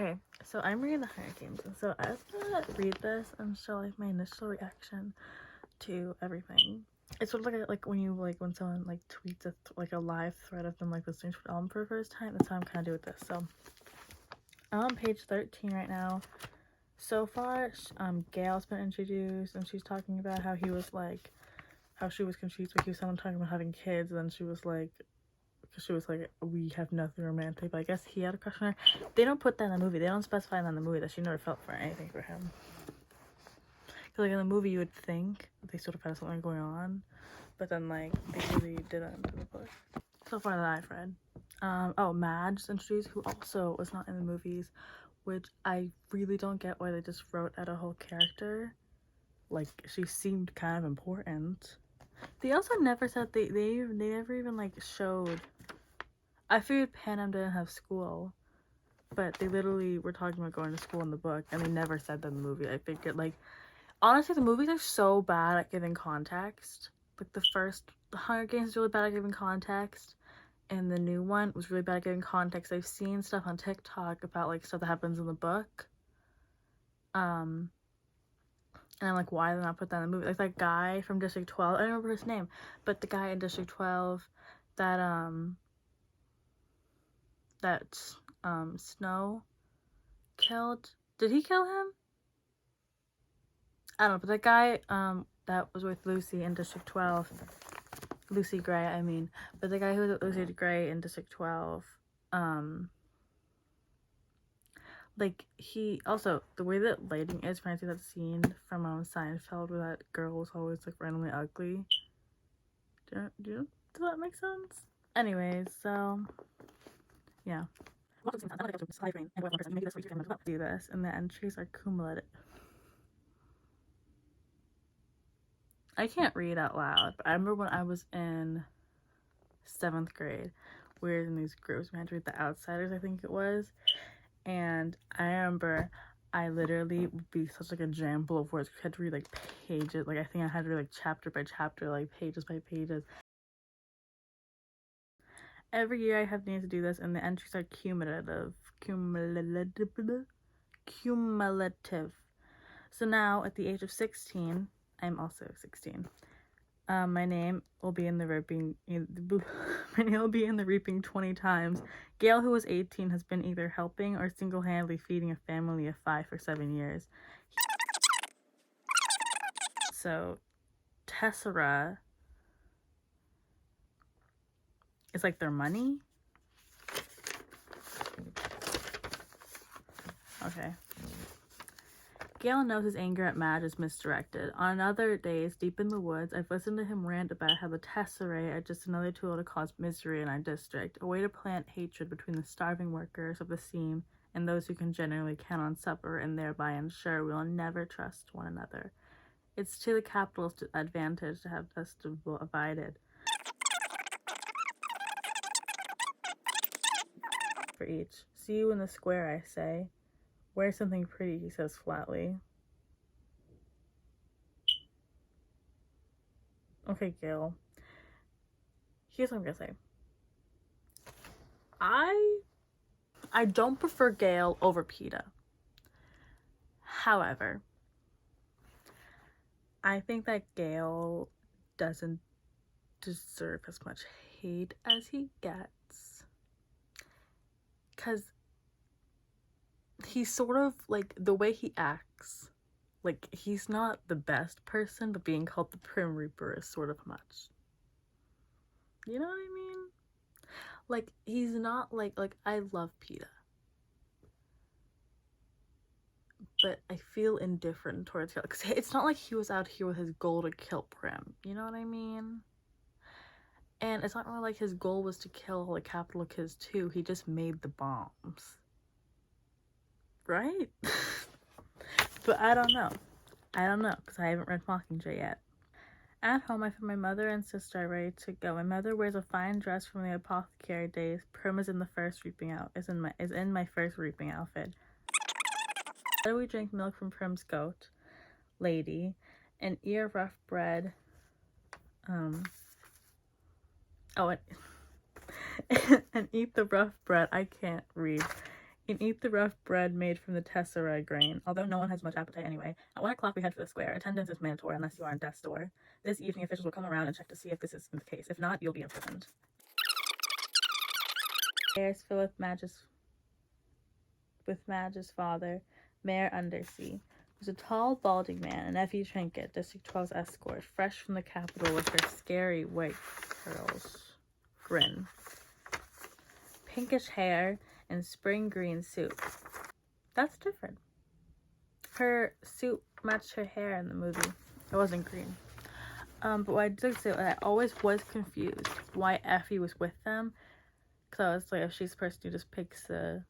Okay, so I'm reading the Hunger Games, and so I was gonna read this and show like my initial reaction to everything. It's sort of like when you when someone like tweets a live thread of them like listening to an album for the first time. That's how I'm kind of doing with this. So I'm on page 13 right now. So far, Gail's been introduced, and she's talking about how she was confused. Like he was someone talking about having kids, and then she was like, we have nothing romantic. But I guess he had a crush on her. They don't put that in the movie. They don't specify that in the movie that she never felt for anything for him. Because like in the movie, you would think they sort of had something going on, but then like they really didn't in the book. So far that I've read. Madge's introduced, who also was not in the movies, which I really don't get why they just wrote out a whole character. Like she seemed kind of important. They also never said they never even like showed. I figured Panem didn't have school, but they literally were talking about going to school in the book, and they never said that in the movie. I figured like honestly the movies are so bad at giving context. Like the Hunger Games is really bad at giving context, and the new one was really bad at giving context. I've seen stuff on TikTok about like stuff that happens in the book. And I'm like, why did they not put that in the movie? Like that guy from District 12, I don't remember his name, but the guy in District 12 that Snow killed. Did he kill him? I don't know, but that guy that was with Lucy in District 12, Lucy Gray, I mean, but the guy who was with Lucy Gray in District 12, like he also, the way that lighting is, when I see that scene from Seinfeld where that girl was always like randomly ugly. Does that make sense? Anyways, so yeah. Do this, and the entries are cumulative. I can't read out loud, but I remember when I was in 7th grade, we were in these groups. We had to read The Outsiders, I think it was, and I remember I literally would be such like a jumble of words. I had to read like pages. Like I think I had to read like chapter by chapter, like pages by pages. Every year I have needed to do this, and the entries are cumulative. So now, at the age of 16, I'm also 16. My name will be in the reaping. My name will be in the reaping 20 times. Gail, who was 18, has been either helping or single-handedly feeding a family of 5 or 7 years. So, Tessera is like their money. Okay. Gail knows his anger at Madge is misdirected. On other days, deep in the woods, I've listened to him rant about how the Tesserae are just another tool to cause misery in our district, a way to plant hatred between the starving workers of the seam and those who can generally count on supper and thereby ensure we will never trust one another. It's to the capitalist advantage to have us divided. For each. See you in the square, I say. Wear something pretty, he says flatly. Okay, Gail. Here's what I'm gonna say. I don't prefer Gail over Peeta. However, I think that Gail doesn't deserve as much hate as he gets. Because he's sort of like, the way he acts, like he's not the best person, but being called the Prim Reaper is sort of much. You know what I mean? Like, he's not like I love Peeta, but I feel indifferent towards Gail. Because it's not like he was out here with his goal to kill Prim. You know what I mean? And it's not really like his goal was to kill all the capital kids too. He just made the bombs. Right? But I don't know. Because I haven't read Mockingjay yet. At home, I find my mother and sister are ready to go. My mother wears a fine dress from the apothecary days. Prim is in the first reaping is in my first reaping outfit. We drink milk from Prim's goat, Lady, and eat rough bread. And eat the rough bread. I can't read. and eat the rough bread made from the tessera grain, although no one has much appetite anyway. At 1 o'clock we head for the square. Attendance is mandatory unless you are on death's door. This evening officials will come around and check to see if this is the case. If not, you'll be imprisoned. Airs fill with Madge's father, Mayor Undersea, who's a tall, balding man, and Effie Trinket, District 12's escort, fresh from the capital with her scary white curls. Grin. Pinkish hair and spring green suit. That's different. Her suit matched her hair in the movie. It wasn't green. But what I did say, I always was confused why Effie was with them. Because I was like, if she's the person who just picks the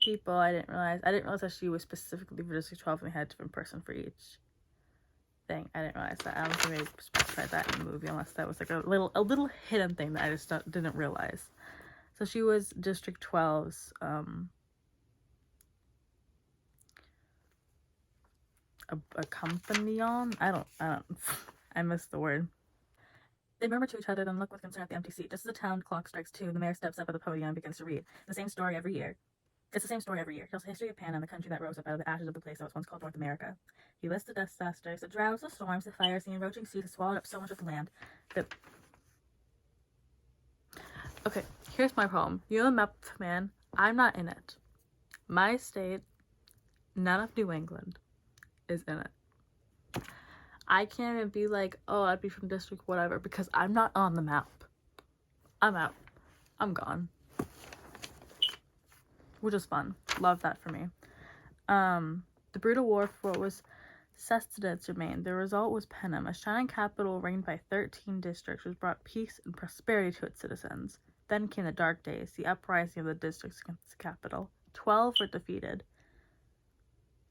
people, I didn't realize that she was specifically for District 12 and they had a different person for each thing. I didn't realize that. I don't think they specified that in the movie unless that was like a little hidden thing that I just didn't realize. So she was District 12's a companion. I missed the word. They murmur to each other, then look with concern at the empty seat. Just as the town clock strikes 2, the mayor steps up at the podium and begins to read. The same story every year. It's the same story every year. He tells the history of Panem, the country that rose up out of the ashes of the place that was once called North America. He lists the disasters, the droughts, the storms, the fires, the encroaching sea that swallowed up so much of the land. Okay, here's my problem. You know the map, man? I'm not in it. My state, none of New England, is in it. I can't even be like, oh, I'd be from district whatever, because I'm not on the map. I'm out. I'm gone. Which is fun. Love that for me. The brutal war for what was sustenance remained. The result was Panem, a shining capital reigned by 13 districts, which brought peace and prosperity to its citizens. Then came the dark days, the uprising of the districts against the capital. 12 were defeated.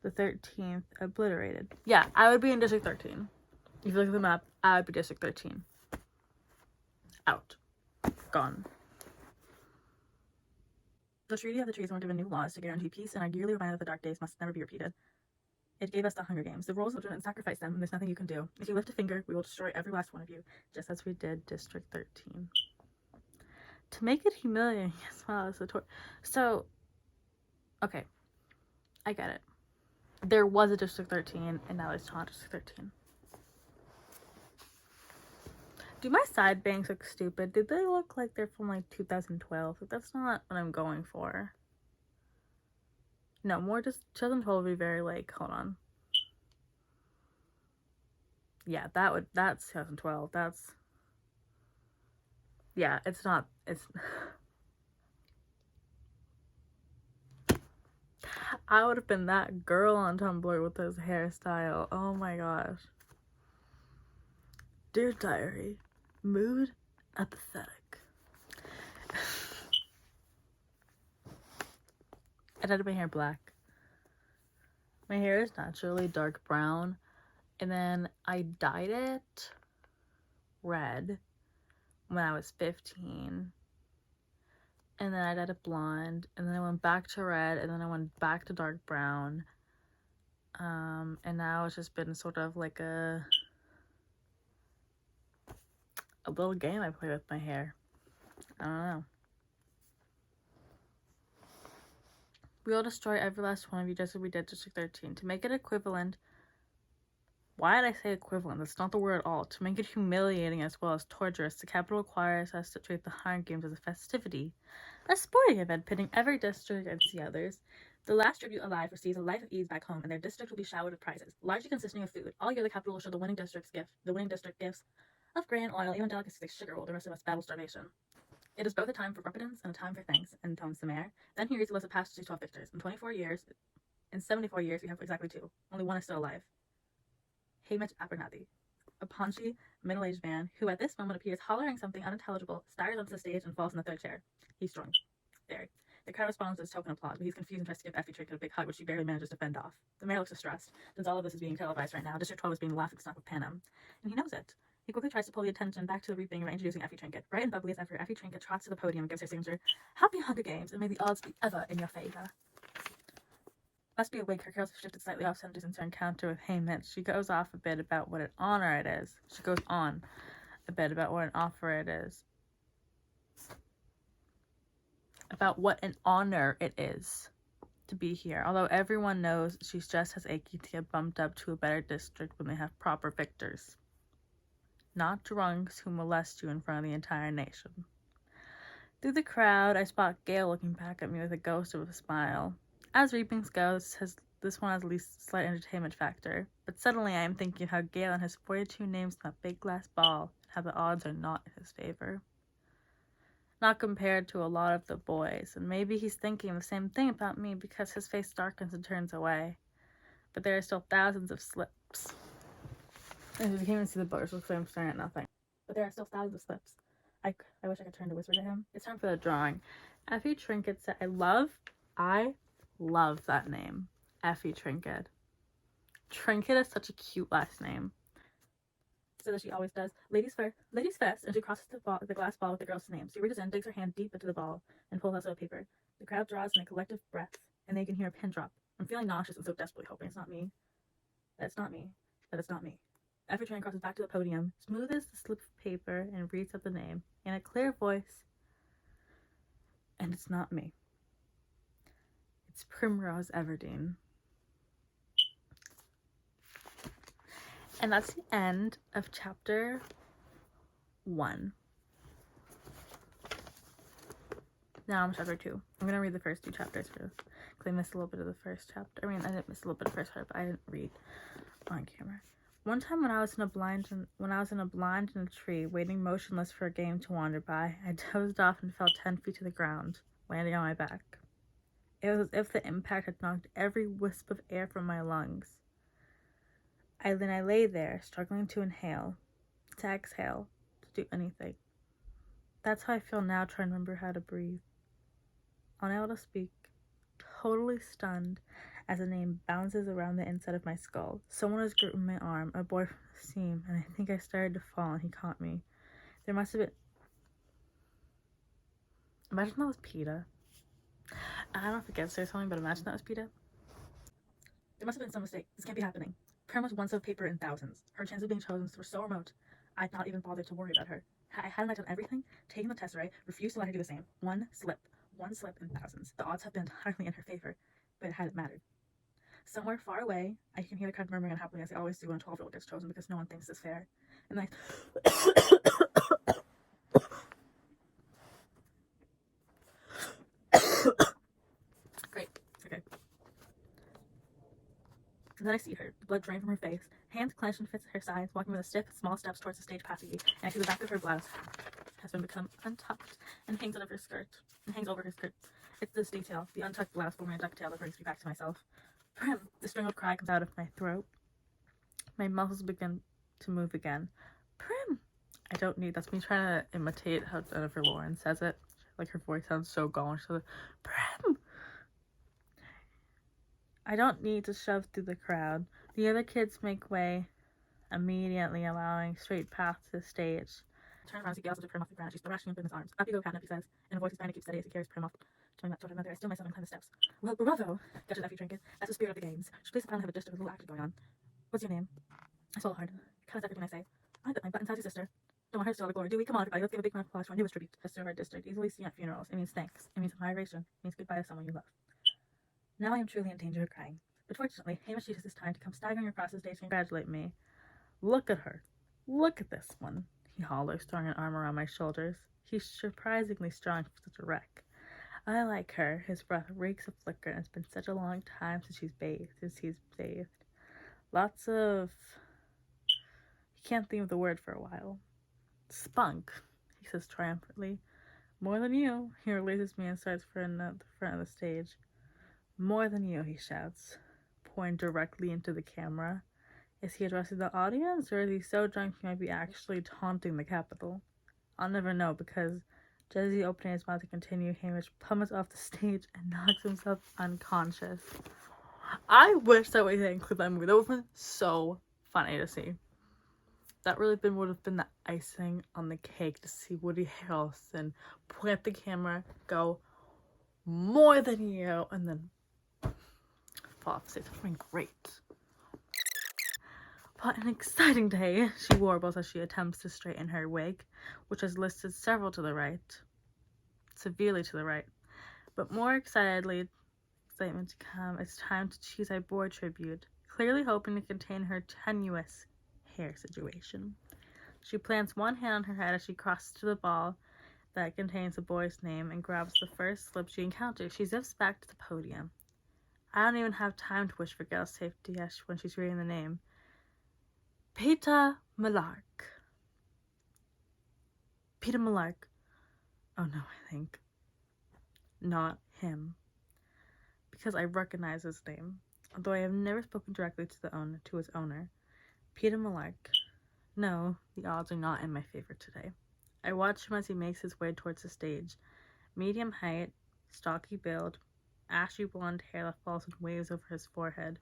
The 13th obliterated. Yeah, I would be in District 13. If you look at the map, I would be District 13. Out. Gone. The Treaty of the Trees were given new laws to guarantee peace and are yearly reminded that the dark days must never be repeated. It gave us the Hunger Games. The rules of and sacrifice them, and there's nothing you can do. If you lift a finger, we will destroy every last one of you, just as we did District 13. To make it humiliating as well as the So, okay. I get it. There was a District 13, and now it's not District 13. Do my side bangs look stupid? Did they look like they're from like 2012? That's not what I'm going for. No, more just 2012 would be very like, hold on. Yeah, that's 2012. Yeah, it's not, I would have been that girl on Tumblr with this hairstyle. Oh my gosh. Dear Diary, mood apathetic. I dyed my hair black. My hair is naturally dark brown, and then I dyed it red when I was 15, and then I dyed it blonde, and then I went back to red, and then I went back to dark brown, and now it's just been sort of like a little game I play with my hair. I don't know. We will destroy every last one of you just as we did District 13. To make it equivalent, why did I say equivalent? That's not the word at all. To make it humiliating as well as torturous, the capital requires us to treat the Hunger Games as a festivity, a sporting event pitting every district against the others. The last tribute alive receives a life of ease back home, and their district will be showered with prizes, largely consisting of food. All year, the capital will show the winning district gifts of grain, oil, even delicacies like sugar, while the rest of us battle starvation. It is both a time for repentance and a time for thanks, intones the mayor. Then he reads the list of past 12 victors. In 74 years, we have exactly 2. Only one is still alive. Hamish Abernathy, a paunchy, middle-aged man who at this moment appears hollering something unintelligible, staggers onto the stage, and falls in the third chair. He's drunk. Very. The crowd responds with token applause, but he's confused and tries to give Effie Trinket a big hug, which she barely manages to fend off. The mayor looks distressed. Since all of this is being televised right now, District 12 is being the laughingstock of Panem, and he knows it. He quickly tries to pull the attention back to the reaping by introducing Effie Trinket. Bright and bubbly as ever, Effie Trinket trots to the podium and gives her signature, "Happy Hunger Games, and may the odds be ever in your favor." Must be awake, her curls have shifted slightly off centers into encounter with Hamish. She goes on a bit about what an honor it is. about what an honor it is to be here, although everyone knows she's just as achy to get bumped up to a better district when they have proper victors. Not drunks who molest you in front of the entire nation. Through the crowd, I spot Gale looking back at me with a ghost of a smile. As reapings go, this one has at least a slight entertainment factor, but suddenly I am thinking how Gale and his 42 names in that big glass ball, how the odds are not in his favor. Not compared to a lot of the boys, and maybe he's thinking the same thing about me because his face darkens and turns away. But there are still thousands of slips. And you can't even see the butters, so I'm staring at nothing. But there are still thousands of slips. I wish I could turn to whisper to him. It's time for the drawing. Effie Trinket said, I love that name. Effie Trinket. Trinket is such a cute last name. So that she always does. Ladies first, and she crosses the glass ball with the girl's name. She reaches in, digs her hand deep into the ball, and pulls out some paper. The crowd draws in a collective breath, and they can hear a pin drop. I'm feeling nauseous and so desperately hoping it's not me. That it's not me. Effie Trinket crosses back to the podium, smooths the slip of paper, and reads out the name in a clear voice. And it's not me. It's Primrose Everdeen. And that's the end of chapter 1. Now I'm chapter 2. I'm going to read the first 2 chapters first, because I missed a little bit of the first chapter. I didn't miss a little bit of the first part, but I didn't read on camera. One time when I was in a blind in a tree, waiting motionless for a game to wander by, I dozed off and fell 10 feet to the ground, landing on my back. It was as if the impact had knocked every wisp of air from my lungs. I lay there, struggling to inhale, to exhale, to do anything. That's how I feel now, trying to remember how to breathe. Unable to speak, totally stunned, as a name bounces around the inside of my skull. Someone was gripping my arm, a boy from the seam, and I think I started to fall, and he caught me. There must have been... Imagine that was PETA. I don't know if it gets there something, but imagine that was PETA. There must have been some mistake. This can't be happening. Prim was one slip of paper in thousands. Her chances of being chosen were so remote, I'd not even bothered to worry about her. Hadn't I done everything? Taken the test array, refused to let her do the same. One slip in thousands. The odds have been entirely in her favor, but it hadn't mattered. Somewhere far away, I can hear the crowd murmuring unhappily as they always do when a 12-year-old gets chosen because no one thinks it's fair. And I... Great. Okay. And then I see her, the blood drain from her face, hands clenched and fists at her sides, walking with stiff, small steps towards the stage passageway, and I see the back of her blouse has been become untucked and hangs over her skirt. It's this detail, the untucked blouse forming a ducktail, that brings me back to myself. Prim! The strangled cry comes out of my throat. My muscles begin to move again. Prim! I don't need... That's me trying to imitate how Jennifer Lawrence says it. Like, her voice sounds so gone. She's like, Prim! I don't need to shove through the crowd. The other kids make way, immediately allowing straight path to the stage. I turn around to Gale to Prim off the ground. She's thrashing him in his arms. Up you go, Catnip, he says, in a voice he's trying to keep steady as he carries Prim off. Toward her mother, I still myself and climb the steps. Well, bravo! Gutted Effie Trinket. That's the spirit of the games. She plays the finally have a district with a little action going on. What's your name? I swallow hard. Kind of everything I say. I bet my butt inside your sister. Don't want her to steal the glory, do we? Come on, everybody, let's give a big round of applause for our newest tribute. Sister of our district, easily seen at funerals. It means thanks. It means admiration. It means goodbye to someone you love. Now I am truly in danger of crying. But fortunately, Hamish uses this time to come staggering across the stage to congratulate me. Look at her. Look at this one, he hollers, throwing an arm around my shoulders. He's surprisingly strong for such a wreck. I like her. His breath reeks of liquor, and it's been such a long time since he's bathed. Lots of... He can't think of the word for a while. Spunk, he says triumphantly. More than you. He releases me and starts for the front of the stage. More than you, he shouts, pointing directly into the camera. Is he addressing the audience, or is he so drunk he might be actually taunting the Capitol? I'll never know, because just as he's opening his mouth to continue, Hamish plummets off the stage and knocks himself unconscious. I wish that we didn't include that movie. That would have been so funny to see. That really would have been the icing on the cake to see Woody Harrelson point at the camera, go, more than you, and then fall off the stage. That would have been great. What an exciting day, she warbles as she attempts to straighten her wig, which is listed severely to the right. But more excitement to come, it's time to choose a board tribute, clearly hoping to contain her tenuous hair situation. She plants one hand on her head as she crosses to the ball that contains the boy's name and grabs the first slip she encounters. She zips back to the podium. I don't even have time to wish for Gail's safety when she's reading the name. Peter Malark. Peter Malark. Oh no, I think. Not him. Because I recognize his name, although I have never spoken directly to his owner. Peter Malark. No, the odds are not in my favor today. I watch him as he makes his way towards the stage. Medium height, stocky build, ashy blonde hair that falls in waves over his forehead.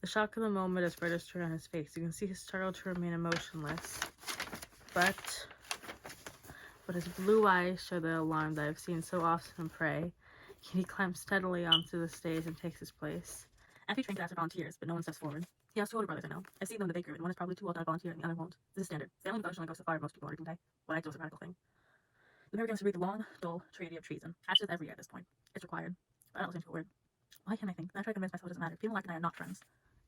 The shock of the moment is registered on his face. You can see his struggle to remain emotionless. But his blue eyes show the alarm that I've seen so often in Prey. He climbs steadily onto the stage and takes his place. Effie trains after volunteers, but no one steps forward. He has two older brothers, I know. I've seen them in the bakery, and one is probably too old to volunteer, and the other won't. This is standard. Family devotion only goes so far, most people are working day. What I do is a radical thing. The mayor begins to read the long, dull treaty of treason. Hatches every year at this point. It's required. But I don't listen to a word. Why can't I think? Then I try to convince myself it doesn't matter. People like and I are not friends.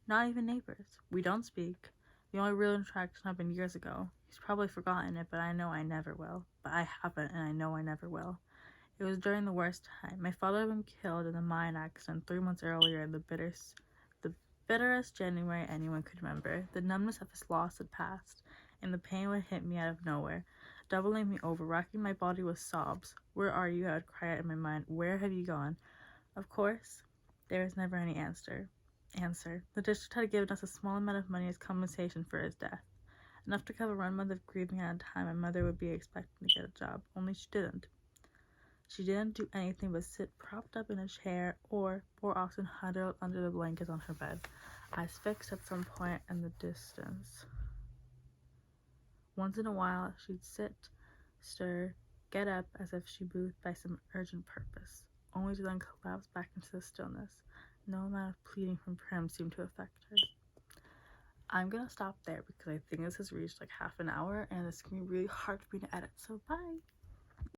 Not even neighbors. We don't speak. The only real interaction happened years ago. He's probably forgotten it, but I know I never will. But I haven't, and I know I never will. It was during the worst time. My father had been killed in a mine accident 3 months earlier in the bitterest January anyone could remember. The numbness of his loss had passed, and the pain would hit me out of nowhere, doubling me over, racking my body with sobs. Where are you? I would cry out in my mind. Where have you gone? Of course, there was never any answer. The district had given us a small amount of money as compensation for his death. Enough to cover 1 month of grieving at a time my mother would be expecting to get a job, only she didn't. She didn't do anything but sit propped up in a chair or, more often, huddled under the blankets on her bed, eyes fixed at some point in the distance. Once in a while, she'd sit, stir, get up as if she moved by some urgent purpose, only to then collapse back into the stillness. No amount of pleading from Prim seemed to affect her. I'm gonna stop there because I think this has reached like half an hour and it's gonna be really hard for me to edit, so bye!